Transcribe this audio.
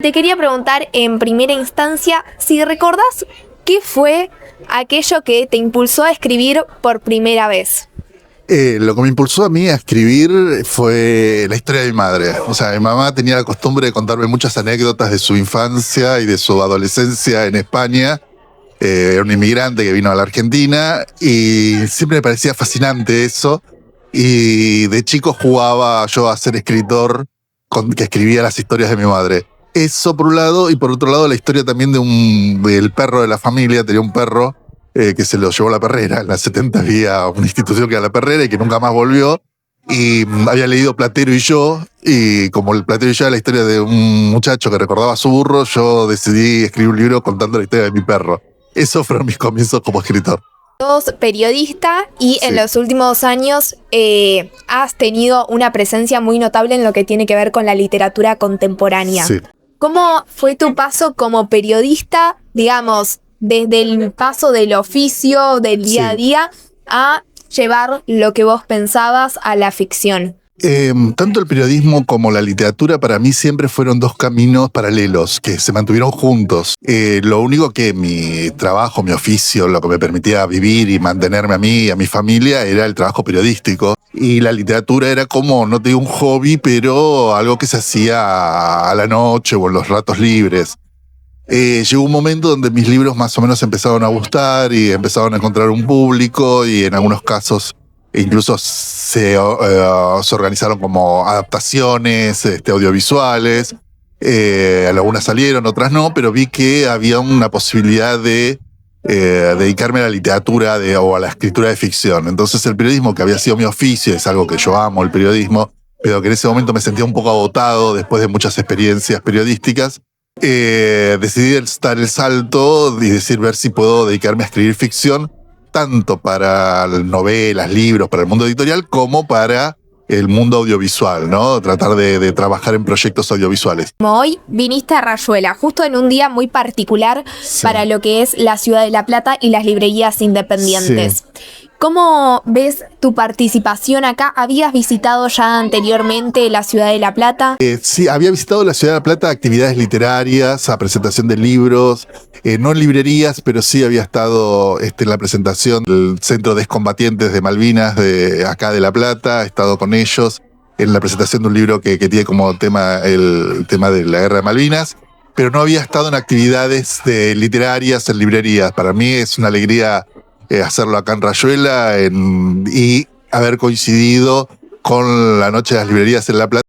Te quería preguntar en primera instancia si recordás qué fue aquello que te impulsó a escribir por primera vez. Lo que me impulsó a mí a escribir fue la historia de mi madre. O sea, mi mamá tenía la costumbre de contarme muchas anécdotas de su infancia y de su adolescencia en España. Era un inmigrante que vino a la Argentina y siempre me parecía fascinante eso. Y de chico jugaba yo a ser escritor que escribía las historias de mi madre. Eso por un lado, y por otro lado la historia también del perro de la familia. Tenía un perro que se lo llevó la perrera. En las 70 había una institución que era la perrera y que nunca más volvió. Y había leído Platero y yo, y como el Platero y yo era la historia de un muchacho que recordaba a su burro, yo decidí escribir un libro contando la historia de mi perro. Esos fueron mis comienzos como escritor. Sos periodista y en Sí. los últimos años has tenido una presencia muy notable en lo que tiene que ver con la literatura contemporánea. Sí. ¿Cómo fue tu paso como periodista, digamos, desde el paso del oficio, del día a Sí. día, a llevar lo que vos pensabas a la ficción? Tanto el periodismo como la literatura para mí siempre fueron dos caminos paralelos que se mantuvieron juntos. Lo único que mi trabajo, mi oficio, lo que me permitía vivir y mantenerme a mí y a mi familia era el trabajo periodístico. Y la literatura era como, no te digo un hobby, pero algo que se hacía a la noche o en los ratos libres. Llegó un momento donde mis libros más o menos empezaron a gustar y empezaron a encontrar un público, y en algunos casos incluso se organizaron como adaptaciones audiovisuales. Algunas salieron, otras no, pero vi que había una posibilidad de dedicarme a la literatura o a la escritura de ficción. Entonces el periodismo, que había sido mi oficio, es algo que yo amo, el periodismo, pero que en ese momento me sentía un poco agotado después de muchas experiencias periodísticas. Decidí dar el salto y ver si puedo dedicarme a escribir ficción, tanto para novelas, libros, para el mundo editorial, como para el mundo audiovisual, ¿no? Tratar de trabajar en proyectos audiovisuales. Como hoy viniste a Rayuela, justo en un día muy particular Sí. para lo que es la ciudad de La Plata y las librerías independientes. ¿Cómo ves tu participación acá? ¿Habías visitado ya anteriormente la ciudad de La Plata? Sí, había visitado la ciudad de La Plata a actividades literarias, a presentación de libros, no en librerías, pero sí había estado en la presentación del Centro de Excombatientes de Malvinas de acá de La Plata. He estado con ellos en la presentación de un libro que tiene como tema el tema de la Guerra de Malvinas, pero no había estado en actividades literarias en librerías. Para mí es una alegría hacerlo acá en Rayuela y haber coincidido con la Noche de las Librerías en La Plata.